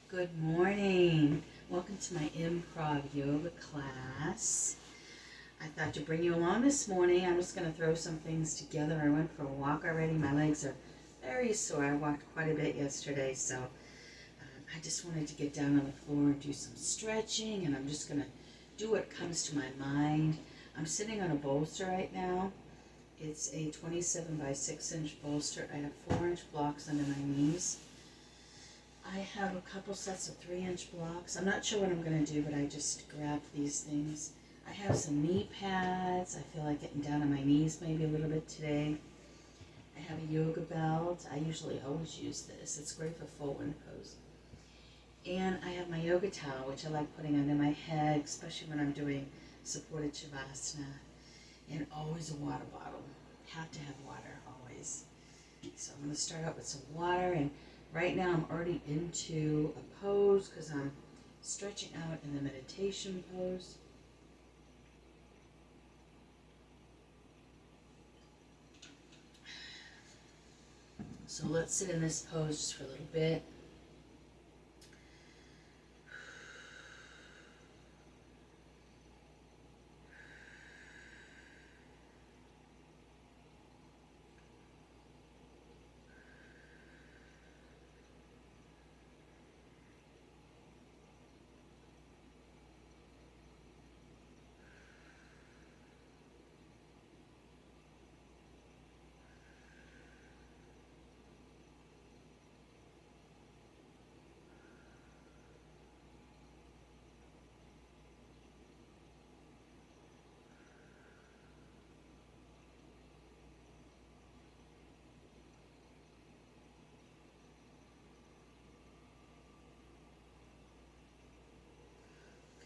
Good morning. Welcome to my improv yoga class. I thought to bring you along this morning. I'm just going to throw some things together. I went for a walk already. My legs are very sore. I walked quite a bit yesterday, so I just wanted to get down on the floor and do some stretching, and I'm just going to do what comes to my mind. I'm sitting on a bolster right now. It's a 27 by 6 inch bolster. I have 4-inch blocks under my knees. I have a couple sets of 3-inch blocks. I'm not sure what I'm going to do, but I just grabbed these things. I have some knee pads. I feel like getting down on my knees maybe a little bit today. I have a yoga belt. I usually always use this. It's great for forward pose. And I have my yoga towel, which I like putting under my head, especially when I'm doing supported shavasana. And always a water bottle. Have to have water, always. So I'm going to start out with some water, and right now I'm already into a pose because I'm stretching out in the meditation pose. So let's sit in this pose just for a little bit.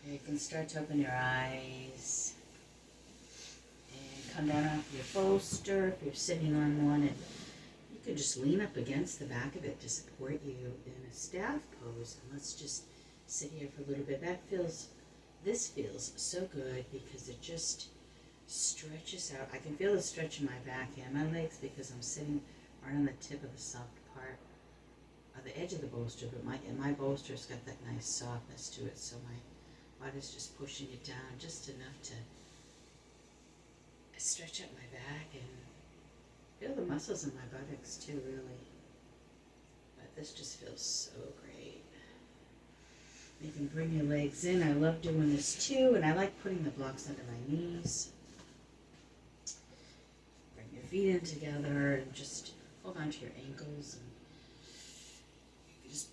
Okay, you can start to open your eyes and come down off your bolster if you're sitting on one, and you can just lean up against the back of it to support you in a staff pose. And let's just sit here for a little bit. This feels so good because it just stretches out. I can feel the stretch in my back and my legs because I'm sitting right on the tip of the soft part of the edge of the bolster, but my bolster's got that nice softness to it, so my body's just pushing it down just enough to stretch out my back and feel the muscles in my buttocks too, really. But this just feels so great. You can bring your legs in. I love doing this too, and I like putting the blocks under my knees. Bring your feet in together and just hold on to your ankles, and you just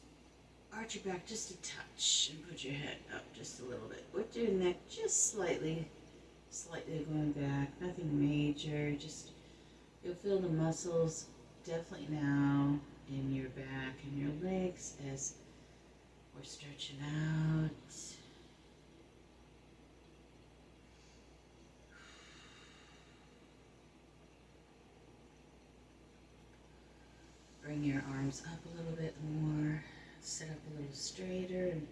arch your back just a touch and put your head up just a little bit with your neck just slightly going back. Nothing major. Just you'll feel the muscles definitely now in your back and your legs as we're stretching out. Bring your arms up a little bit more. Sit up a little straighter and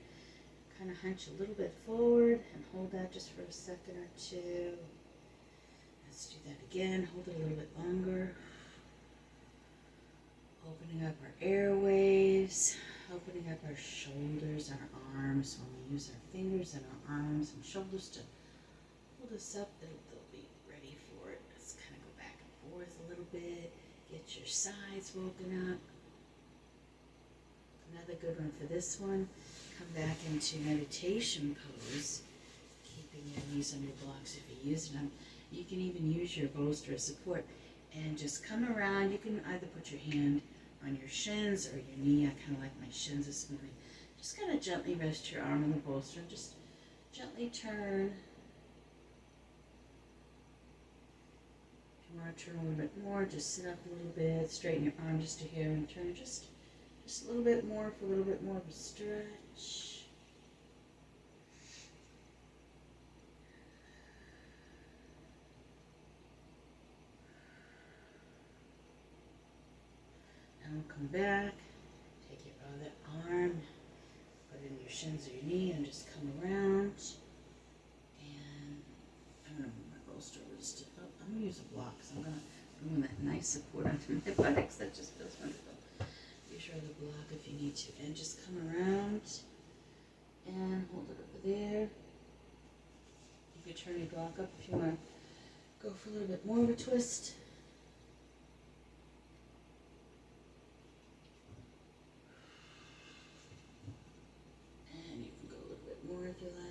kind of hunch a little bit forward and hold that just for a second or two. Let's do that again. Hold it a little bit longer. Opening up our airways, opening up our shoulders and our arms. When we use our fingers and our arms and shoulders to hold us up, they'll be ready for it. Let's kind of go back and forth a little bit. Get your sides woken up. Another good one for this one. Come back into meditation pose, keeping your knees on your blocks if you're using them. You can even use your bolster as support and just come around. You can either put your hand on your shins or your knee. I kind of like my shins this morning. Just kind of gently rest your arm on the bolster and just gently turn. If you want to turn a little bit more, just sit up a little bit, straighten your arm just a hair and turn just a little bit more for a little bit more of a stretch. And we'll come back, take your other arm, put it in your shins or your knee and just come around. And I'm going to move my bolster just I'm going to use a block because I'm going to ruin that nice support under my buttocks. That just feels wonderful. Use your the block if you need to. And just come around and hold it over there. You could turn your block up if you want to go for a little bit more of a twist. And you can go a little bit more if you like.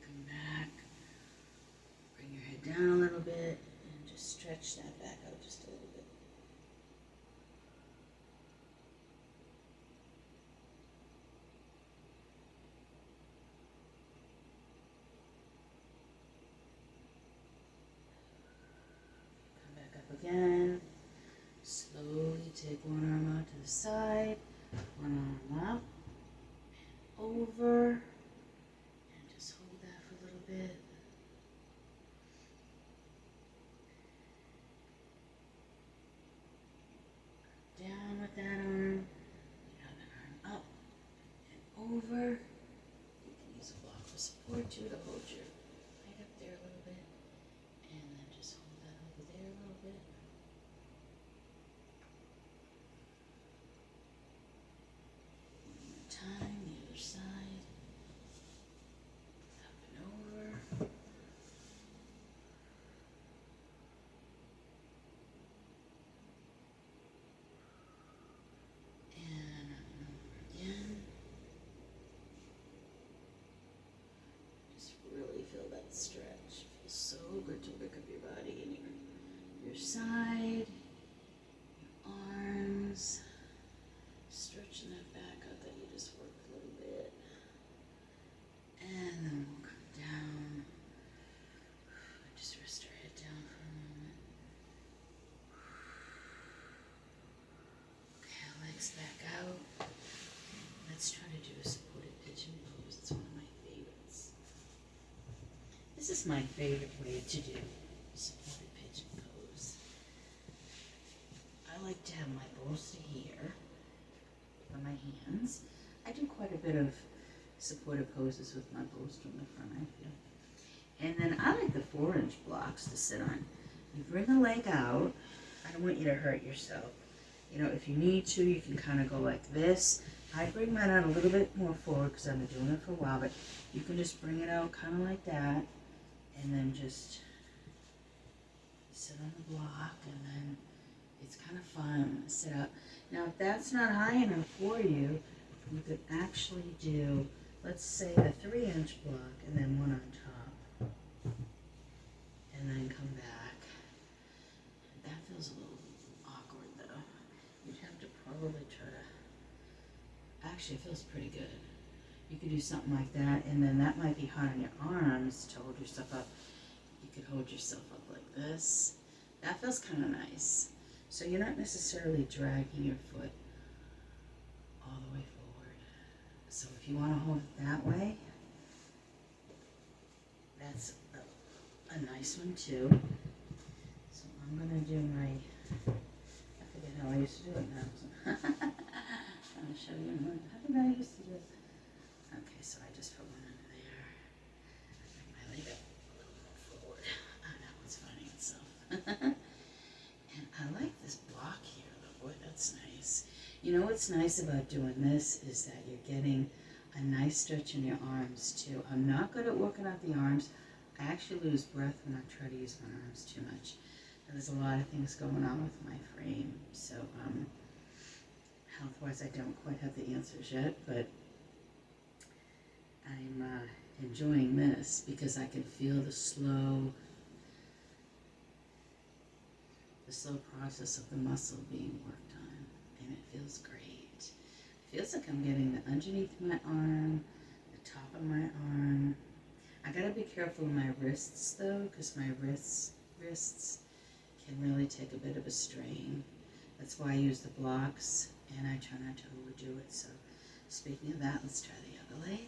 Come back, bring your head down a little bit, and just stretch that back out just a little bit. Come back up again. Slowly take one arm out to the side, one arm up, and over, and just hold that for a little bit. Down with that arm, the other arm up and over. You can use a block for support too to hold your height up there a little bit, and then just hold that over there a little bit. One more time, the other side, up and over. Feel that stretch. Feels so good to wake up your body and your side, your arms. Stretching that back out that you just worked a little bit. And then we'll come down. Just rest our head down for a moment. Okay, legs back out. Let's try to do a supported pigeon pose. It's one of my favorites. This is my favorite way to do supported pigeon pose. I like to have my bolster here for my hands. I do quite a bit of supported poses with my bolster in the front, I feel. And then I like the 4-inch blocks to sit on. You bring a leg out. I don't want you to hurt yourself. You know, if you need to, you can kind of go like this. I bring mine out a little bit more forward because I've been doing it for a while, but you can just bring it out kind of like that. And then just sit on the block, and then it's kind of fun to sit up. Now, if that's not high enough for you, you could actually do, let's say, the 3-inch block, and then one on top, and then come back. That feels a little awkward, though. You'd have to probably try to, actually, it feels pretty good. You could do something like that, and then that might be hard on your arms to hold yourself up. You could hold yourself up like this. That feels kind of nice. So you're not necessarily dragging your foot all the way forward. So if you want to hold it that way, that's a nice one too. So I'm going to do my, I forget how I used to do it now. I'm going to show you how did I used to do it. Okay, so I just put one under there. I bring my leg up a little more forward. Oh, now it's finding itself. And I like this block here, though. Boy, that's nice. You know what's nice about doing this is that you're getting a nice stretch in your arms, too. I'm not good at working out the arms. I actually lose breath when I try to use my arms too much. And there's a lot of things going on with my frame. So, health-wise, I don't quite have the answers yet, but I'm enjoying this because I can feel the slow process of the muscle being worked on, and it feels great. It feels like I'm getting the underneath my arm, the top of my arm. I gotta be careful with my wrists though, because my wrists can really take a bit of a strain. That's why I use the blocks, and I try not to overdo it. So speaking of that, let's try the other leg.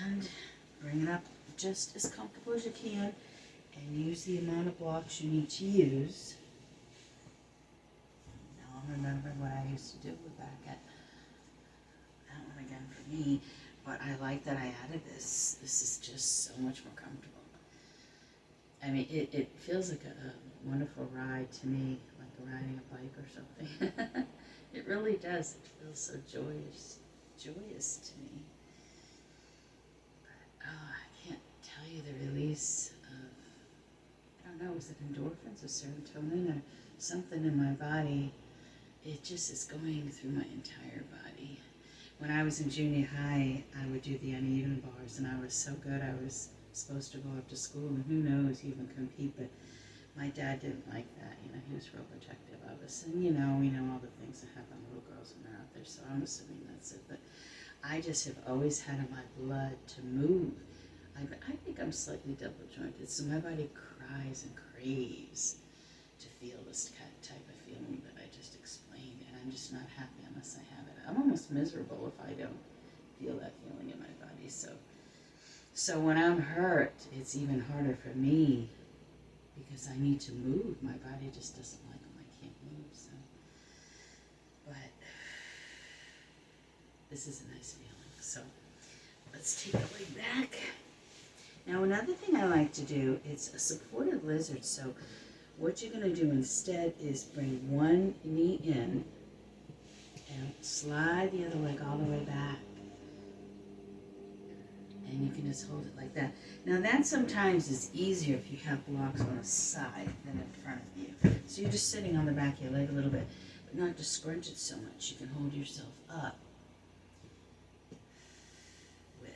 And bring it up just as comfortable as you can, and use the amount of blocks you need to use. Now I'm remembering what I used to do back at that one again for me, but I like that I added this. This is just so much more comfortable. I mean, it feels like a wonderful ride to me, like riding a bike or something. It really does. It feels so joyous to me. But, oh, I can't tell you the release of, I don't know, is it endorphins or serotonin or something in my body? It just is going through my entire body. When I was in junior high, I would do the uneven bars, and I was so good. I was supposed to go up to school, and who knows, even compete, but my dad didn't like that. You know, he was real protective of us, and we know all the things that happen to little girls when they're out there, so I'm assuming that's it. But I just have always had in my blood to move. I think I'm slightly double jointed, so my body cries and craves to feel this type of feeling that I just explained, and I'm just not happy unless I have it. I'm almost miserable if I don't feel that feeling in my body. So when I'm hurt, it's even harder for me because I need to move. My body just doesn't like when I can't move. So, but this is a nice feeling. So let's take a leg back. Now another thing I like to do is a supported lizard. So what you're going to do instead is bring one knee in and slide the other leg all the way back. And you can just hold it like that. Now that sometimes is easier if you have blocks on the side than in front of you. So you're just sitting on the back of your leg a little bit, but not to scrunch it so much. You can hold yourself up with,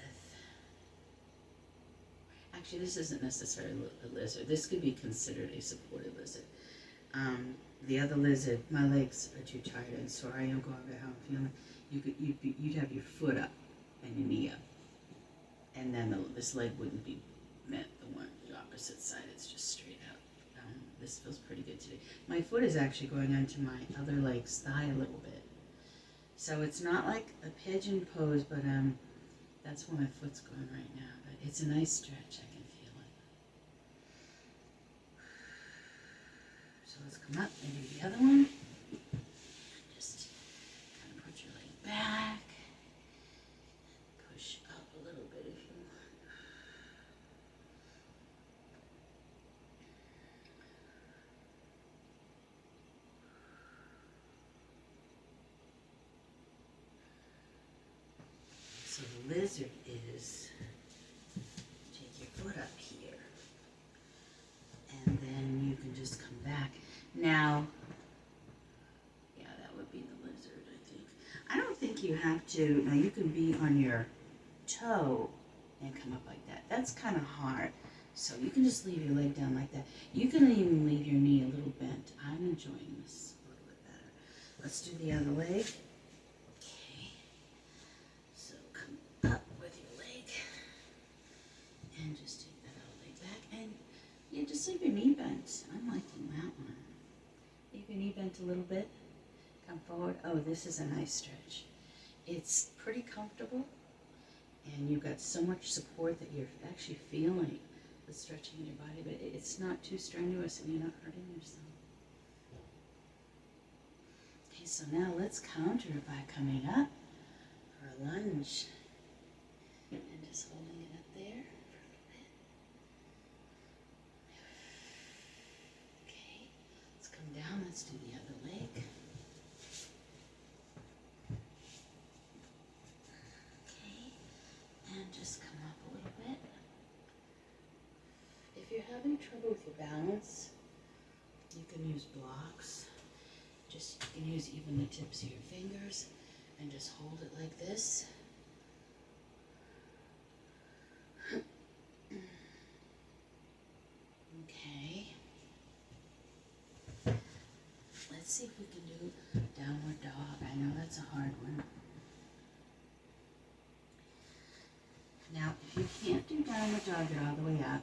actually this isn't necessarily a lizard. This could be considered a supported lizard. The other lizard, my legs are too tired and sore. I don't go over how I'm feeling. You'd have your foot up and your knee up. And then this leg wouldn't be meant the opposite side. It's just straight out. This feels pretty good today. My foot is actually going onto my other leg's thigh a little bit. So it's not like a pigeon pose, but that's where my foot's going right now. But it's a nice stretch. I can feel it. So let's come up and do the other one. Just kind of put your leg back. Push up a little bit if you want. So the lizard is, take your foot up here, and then you can just come back. Now, yeah, that would be the lizard, I think. I don't think you have to, now you can be on your toe and come up like that. That's kind of hard. So you can just leave your leg down like that. You can even leave your knee a little bent. I'm enjoying this a little bit better. Let's do the other leg. Okay. So come up with your leg and just take that other leg back. And yeah, just leave your knee bent. I'm liking that one. Leave your knee bent a little bit. Come forward. Oh, this is a nice stretch. It's pretty comfortable. And you've got so much support that you're actually feeling the stretching in your body, but it's not too strenuous and you're not hurting yourself. Okay, so now let's counter by coming up for a lunge and just holding it up there for a little bit. Okay, let's come down, let's do the other leg. And just come up a little bit. If you're having trouble with your balance, you can use blocks. Just you can use even the tips of your fingers and just hold it like this. Okay. Let's see if we can do downward dog. I know that's a hard one. Now, if you can't do downward dog, get all the way up.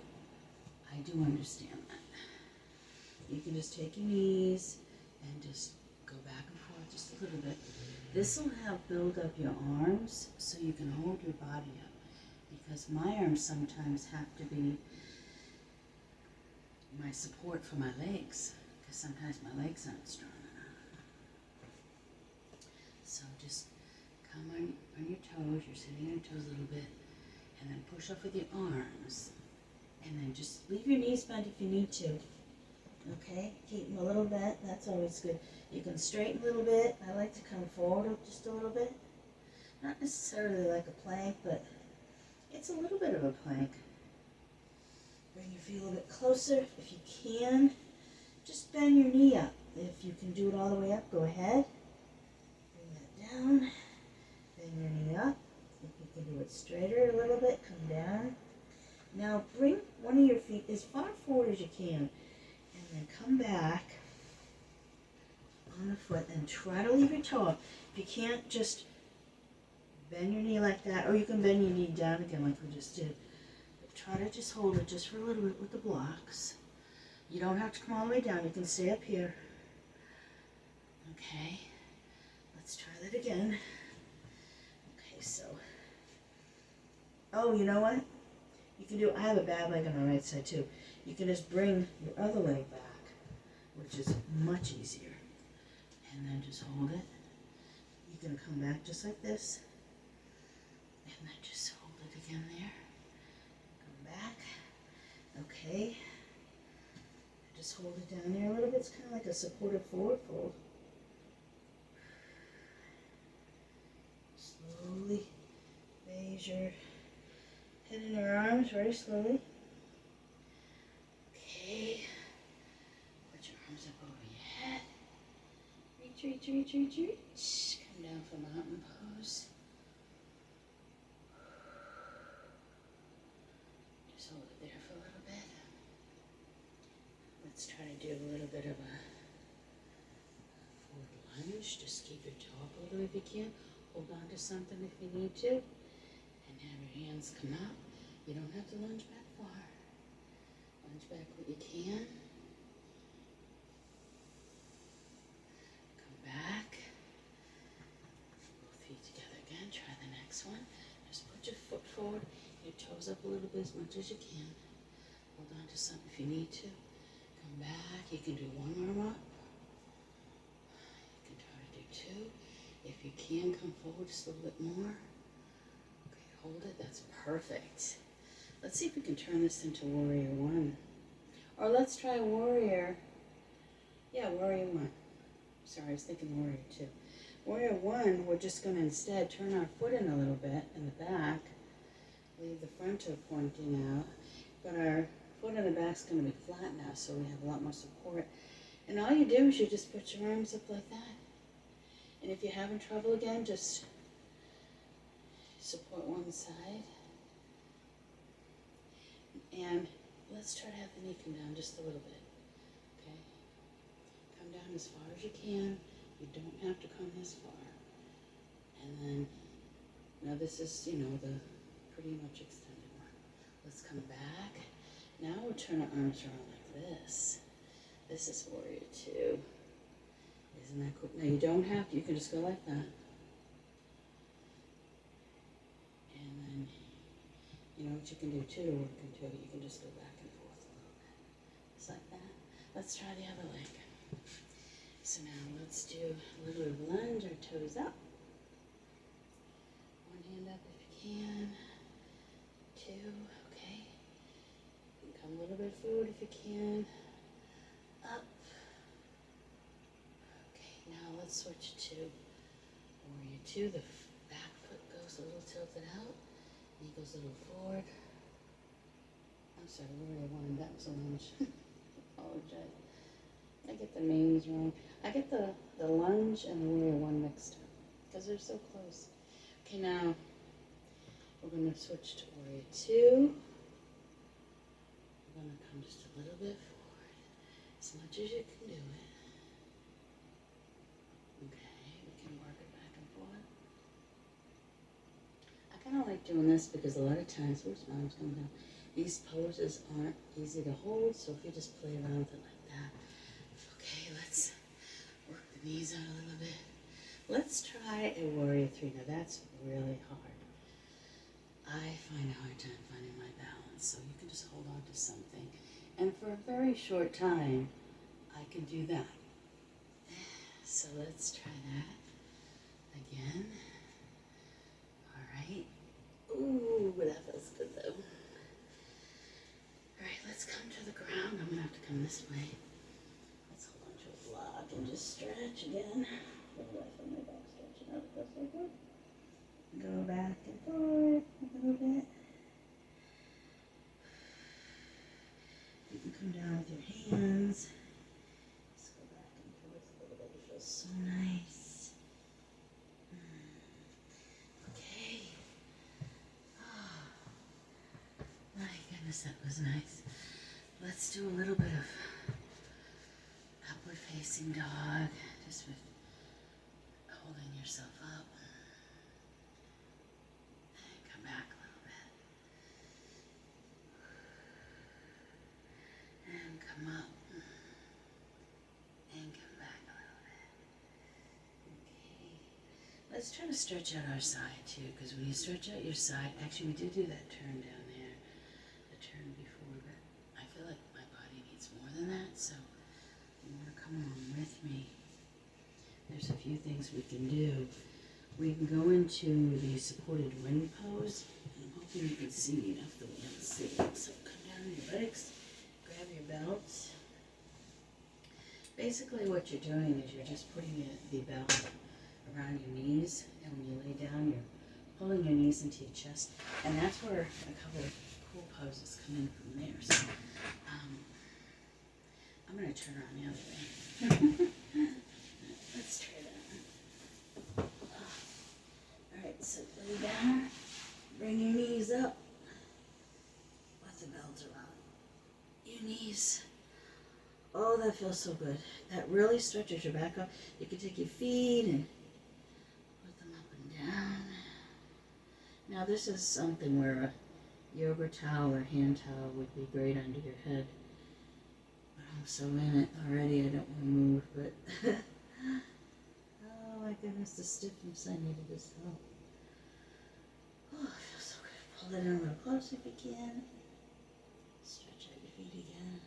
I do understand that. You can just take your knees and just go back and forth just a little bit. This will help build up your arms so you can hold your body up. Because my arms sometimes have to be my support for my legs, because sometimes my legs aren't strong enough. So just come on your toes, you're sitting on your toes a little bit, and then push up with your arms, and then just leave your knees bent if you need to. Okay, keep them a little bent, that's always good. You can straighten a little bit. I like to come forward just a little bit. Not necessarily like a plank, but it's a little bit of a plank. Bring your feet a little bit closer if you can. Just bend your knee up. If you can do it all the way up, go ahead. Bring that down. Bend your knee up. If you can do it straighter a little bit, come down. Now bring one of your feet as far forward as you can. And then come back on the foot and try to leave your toe up. If you can't, just bend your knee like that, or you can bend your knee down again like we just did. But try to just hold it just for a little bit with the blocks. You don't have to come all the way down. You can stay up here. Okay, let's try that again. Okay, so, oh, you know what? You can do, I have a bad leg on the right side too. You can just bring your other leg back, which is much easier. And then just hold it. You're going to come back just like this. And then just hold it again there. Come back. Okay. Just hold it down there a little bit. It's kind of like a supportive forward fold. Slowly raise your head and your arms very slowly. Okay. Put your arms up over your head. Reach, reach, reach, reach, reach. Come down for mountain pose. Just hold it there for a little bit. Let's try to do a little bit of a forward lunge. Just keep your toe up a little if you can. Hold on to something if you need to. And have your hands come out. You don't have to lunge back far. Lunge back what you can. Come back. Both feet together again. Try the next one. Just put your foot forward. Your toes up a little bit as much as you can. Hold on to something if you need to. Come back. You can do one arm up. You can try to do two. If you can, come forward just a little bit more. Okay, hold it. That's perfect. Let's see if we can turn this into Warrior One. Or let's try Warrior. Yeah, Warrior One. Sorry, I was thinking Warrior Two. Warrior One, we're just going to instead turn our foot in a little bit in the back. Leave the front toe pointing out. But our foot in the back is going to be flat now, so we have a lot more support. And all you do is you just put your arms up like that. And if you're having trouble again, just support one side. And let's try to have the knee come down just a little bit. Okay? Come down as far as you can. You don't have to come this far. And then, now this is, the pretty much extended one. Let's come back. Now we'll turn our arms around like this. This is Warrior Two. Isn't that cool? Now you don't have to, you can just go like that. And then, you know what you can do too to work into it, you can just go back and forth a little bit. Just like that. Let's try the other leg. So now let's do a little bit of lunge, our toes up. One hand up if you can. Two, okay. You can come a little bit forward if you can. Up. Now let's switch to Warrior Two. The back foot goes a little tilted out. Knee goes a little forward. I'm sorry, Warrior One. That was a lunge. Apologize. I get the names wrong. I get the lunge and the Warrior One mixed up because they're so close. Okay, now we're going to switch to Warrior Two. We're going to come just a little bit forward, as much as you can do it. Okay, we can work it back and forth. I kind of like doing this because a lot of times, where's my arms coming down? These poses aren't easy to hold, so if you just play around with it like that. Okay, let's work the knees out a little bit. Let's try a Warrior Three. Now that's really hard. I find a hard time finding my balance, so you can just hold on to something And for a very short time, I can do that. So let's try that again. All right. Ooh, that feels good though. All right, let's come to the ground. I'm gonna have to come this way. Let's hold on to a block and just stretch again. Go away from my back, stretching out across my board. Go back and forth a little bit. You can come down with your hands. Just go back and forth a little bit. It feels so nice. Okay. Oh, my goodness, that was nice. Let's do a little bit of upward facing dog, just with holding yourself up. And come back a little bit. And come up. And come back a little bit. Okay. Let's try to stretch out our side too, because when you stretch out your side, actually we did do that turn down there, the turn before, but I feel like my body needs more than that, so you want to come along with me. There's a few things we can do. We can go into the supported wind pose. I'm hoping you can see me enough that we don't see it. So come down on your legs, grab your belts. Basically what you're doing is you're just putting the belt around your knees, and when you lay down, you're pulling your knees into your chest, and that's where a couple of cool poses come in from there. So I'm going to turn around the other way. Let's try that. All right, so lay down, bring your knees up with the belt around your knees. Oh, that feels so good. That really stretches your back up. You can take your feet and put them up and down. Now this is something where a yoga towel or hand towel would be great under your head. But I'm so in it already, I don't want to move, but oh my goodness, the stiffness, I needed this help. Oh, it feels so good. Pull it in a little closer if you can. Stretch out your feet again.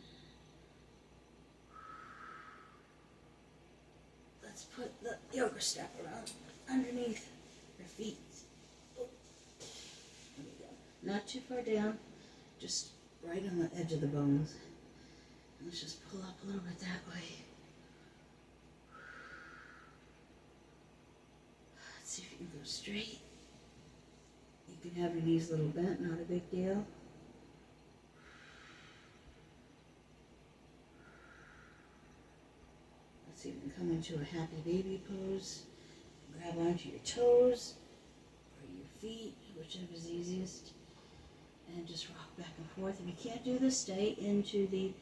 Let's put the yoga strap around underneath your feet. Oh. There we go. Not too far down, just right on the edge of the bones. Let's just pull up a little bit that way. Let's see if you can go straight. You can have your knees a little bent, not a big deal. Let's see if you can come into a happy baby pose. Grab onto your toes or your feet, whichever's easiest. And just rock back and forth. If you can't do this, stay into the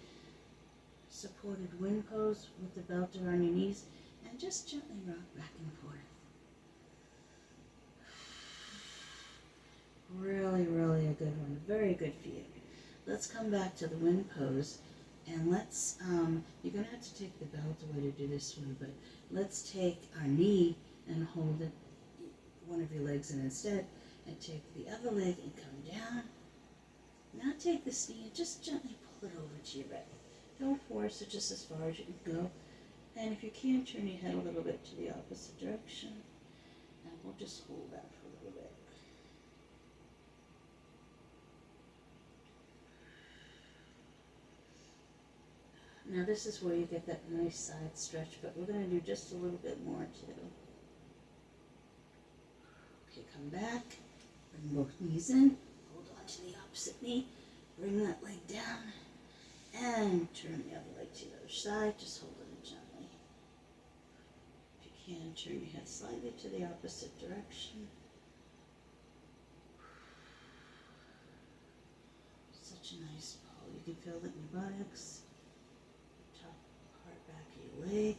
supported wind pose with the belt around your knees and just gently rock back and forth. Really, really a good one. Very good for you. Let's come back to the wind pose, and let's, you're going to have to take the belt away to do this one, but let's take our knee and hold it, one of your legs in instead, and take the other leg and come down. Now take this knee and just gently pull it over to your right. Don't force it, just as far as you can go. And if you can, turn your head a little bit to the opposite direction, and we'll just hold that for a little bit. Now this is where you get that nice side stretch, but we're going to do just a little bit more too. Okay, come back, bring both knees in, hold on to the opposite knee, bring that leg down, and turn the other leg to the other side, just hold it gently. If you can, turn your head slightly to the opposite direction. Such a nice pull. You can feel it in your buttocks. Back of your leg.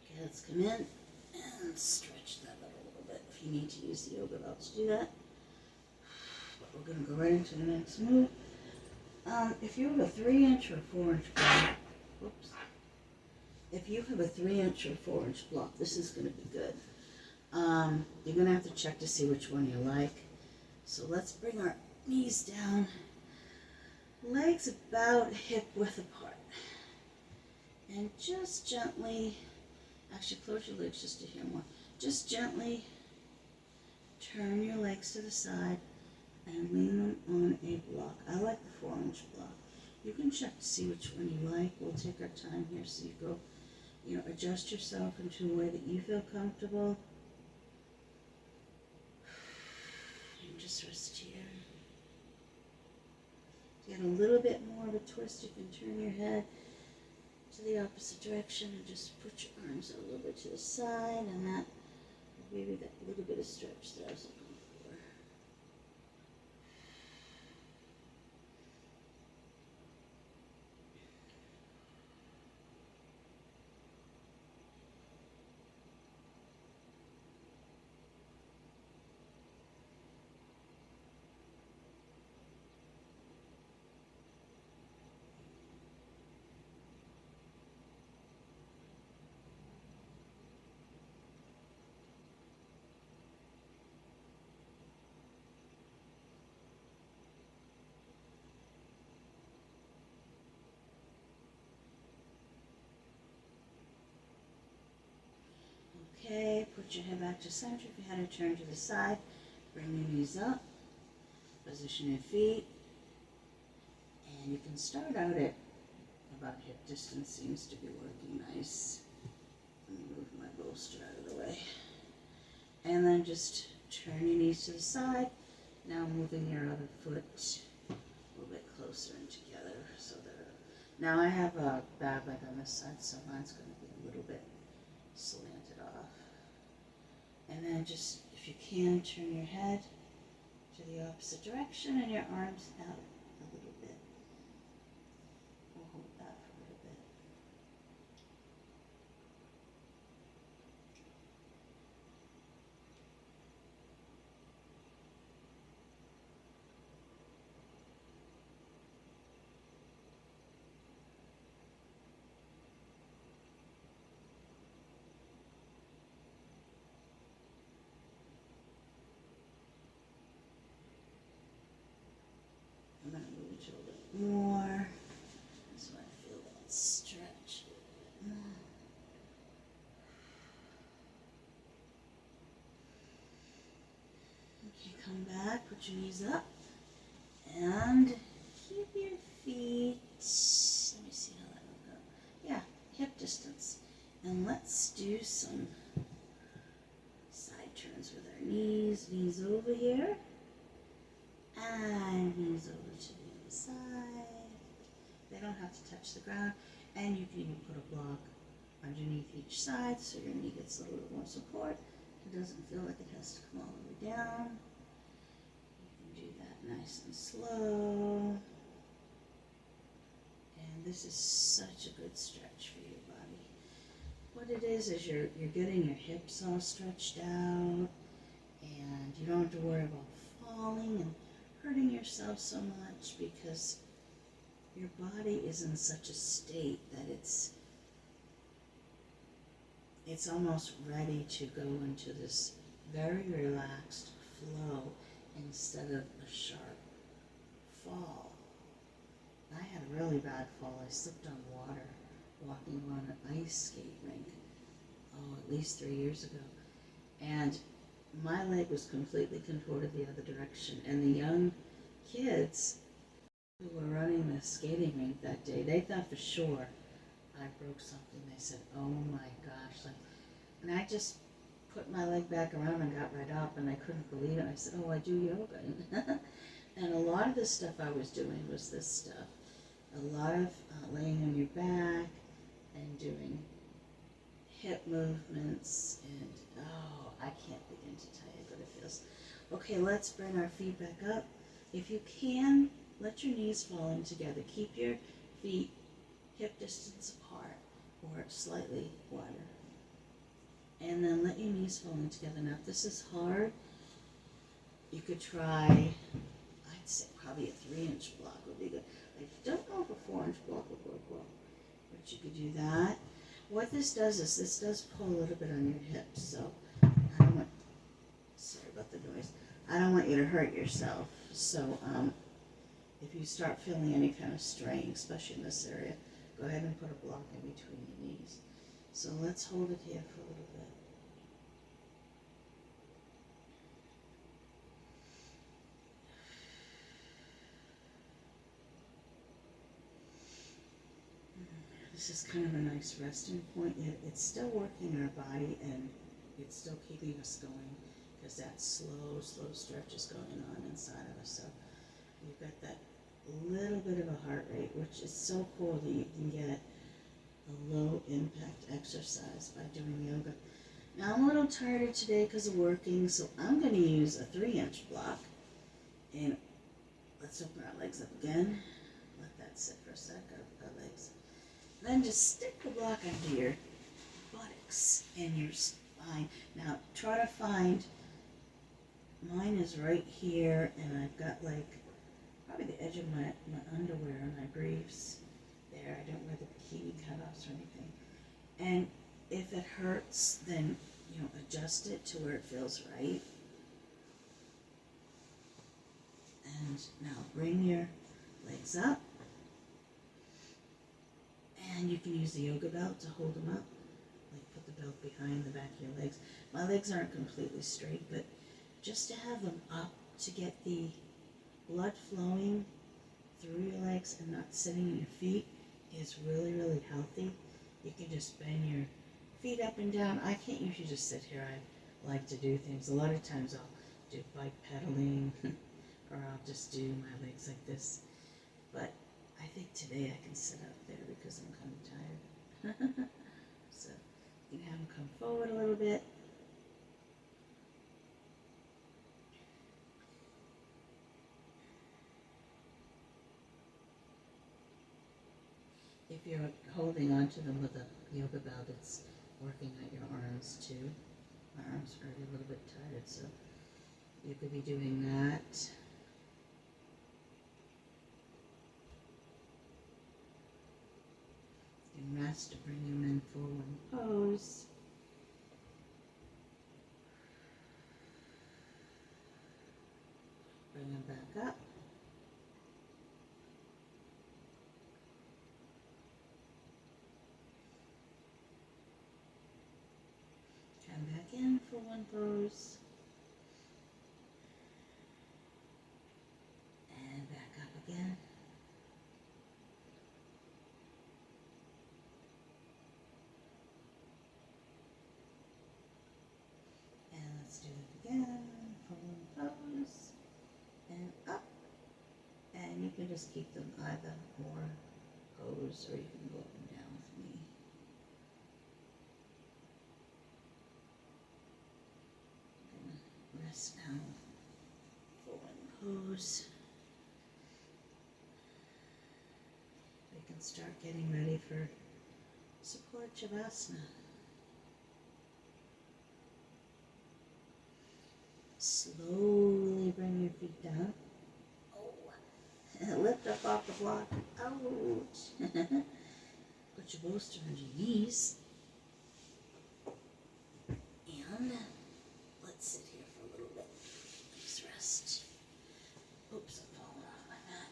Okay, let's come in and stretch that out a little bit if you need to use the yoga belt to do that. But we're going to go right into the next move. If you have a 3-inch or 4-inch block, whoops. If you have a 3-inch or 4-inch block, this is going to be good. You're going to have to check to see which one you like. So let's bring our knees down, legs about hip width apart. And just gently, actually close your legs just to hear more. Just gently turn your legs to the side and lean them on a block. I like the 4-inch block. You can check to see which one you like. We'll take our time here so you go, adjust yourself into a way that you feel comfortable. And just rest here. Get a little bit more of a twist. You can turn your head to the opposite direction and just put your arms a little bit to the side, and that will give you that little bit of stretch that I was looking for. Okay, put your head back to center. If your head to turn to the side, bring your knees up, position your feet, and you can start out at about hip distance. Seems to be working nice. Let me move my bolster out of the way. And then just turn your knees to the side. Now moving your other foot a little bit closer and together. Now I have a bad leg on this side, so mine's going to be a little bit slanted off. And then just, if you can, turn your head to the opposite direction and your arms out a little bit. We'll hold that for a little bit. I'm going to move it a little bit more so I feel that stretch a little bit more. Okay, come back, put your knees up, and keep your feet, let me see how that will go. Yeah, hip distance. And let's do some side turns with our knees. Knees over here, and knees over to the other side. They don't have to touch the ground, and you can even put a block underneath each side so your knee gets a little bit more support. It doesn't feel like it has to come all the way down. You can do that nice and slow. And this is such a good stretch for your body. What it is you're getting your hips all stretched out, and you don't have to worry about falling and hurting yourself so much, because your body is in such a state that it's almost ready to go into this very relaxed flow instead of a sharp fall. I had a really bad fall. I slipped on water walking on an ice skate rink, at least 3 years ago. And my leg was completely contorted the other direction. And the young kids who were running the skating rink that day, they thought for sure I broke something. They said, oh my gosh. And I just put my leg back around and got right up, and I couldn't believe it. I said, oh, I do yoga. And a lot of the stuff I was doing was this stuff. A lot of laying on your back and doing hip movements, and I can't begin to tell you how good it feels. Okay, let's bring our feet back up. If you can, let your knees fall in together. Keep your feet hip distance apart or slightly wider. And then let your knees fall in together. Now, if this is hard, you could try, I'd say probably a 3-inch block would be good. I don't know if a 4-inch block would work well, but you could do that. What this does is pull a little bit on your hips. So, sorry about the noise. I don't want you to hurt yourself. So if you start feeling any kind of strain, especially in this area, go ahead and put a block in between your knees. So let's hold it here for a little bit. This is kind of a nice resting point. It's still working our body and it's still keeping us going because that slow stretch is going on inside of us. So you've got that little bit of a heart rate, which is so cool that you can get a low impact exercise by doing yoga. Now I'm a little tired today because of working, so I'm going to use a 3-inch block. And let's open our legs up again. Let that sit for a sec, our legs. Then just stick the block under your buttocks and your spine. Now try to find, mine is right here, and I've got like probably the edge of my underwear and my briefs there. I don't wear the bikini cutoffs or anything. And if it hurts, then adjust it to where it feels right. And now bring your legs up. And you can use the yoga belt to hold them up. Like put the belt behind the back of your legs. My legs aren't completely straight, but just to have them up to get the blood flowing through your legs and not sitting in your feet is really, really healthy. You can just bend your feet up and down. I can't usually just sit here. I like to do things. A lot of times I'll do bike pedaling or I'll just do my legs like this. But I think today I can sit up there because I'm kind of tired. So you can have them come forward a little bit. If you're holding on to them with a yoga belt, it's working at your arms too. My arms are already a little bit tired, so you could be doing that. You can rest to bring them in forward pose. Bring them back up. Come back in for one pose. And back up again. And let's do it again for one pose. And up. And you can just keep them either or pose, or you can go up and down with me. I'm gonna rest now for one pose. We can start getting ready for support Shavasana. Slowly bring your feet down. Lift up off the block. Ouch. Put your bolster on your knees. And let's sit here for a little bit. Just rest. Oops, I'm falling off my mat.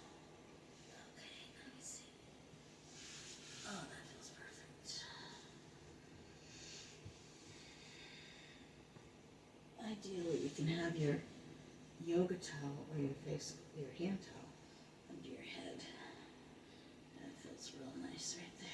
Okay, let me see. Oh, that feels perfect. Ideally, you can have your yoga towel or your hand towel under your head. That feels real nice right there.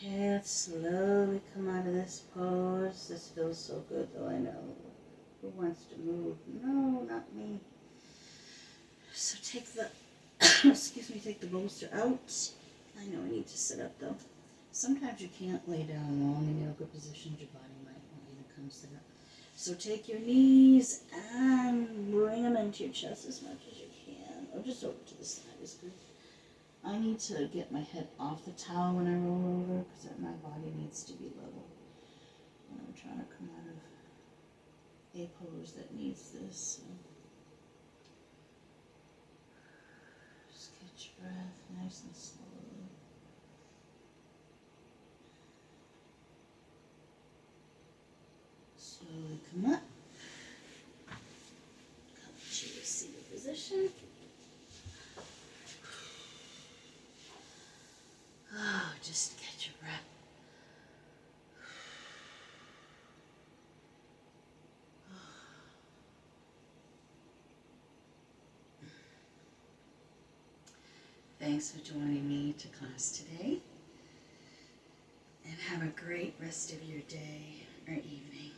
Okay, let's slowly come out of this pose. This feels so good, though, I know. Who wants to move? No, not me. So take the, excuse me, take the bolster out. I know I need to sit up, though. Sometimes you can't lay down long in yoga positions. Your body might want you to come sit up. So take your knees and bring them into your chest as much as you can. Or just over to the side is good. I need to get my head off the towel when I roll over because my body needs to be level. And I'm trying to come out of a pose that needs this. So. Just catch your breath nice and slowly. Slowly come up. Come to your seated position. Oh, just catch your breath. Thanks for joining me to class today. And have a great rest of your day or evening.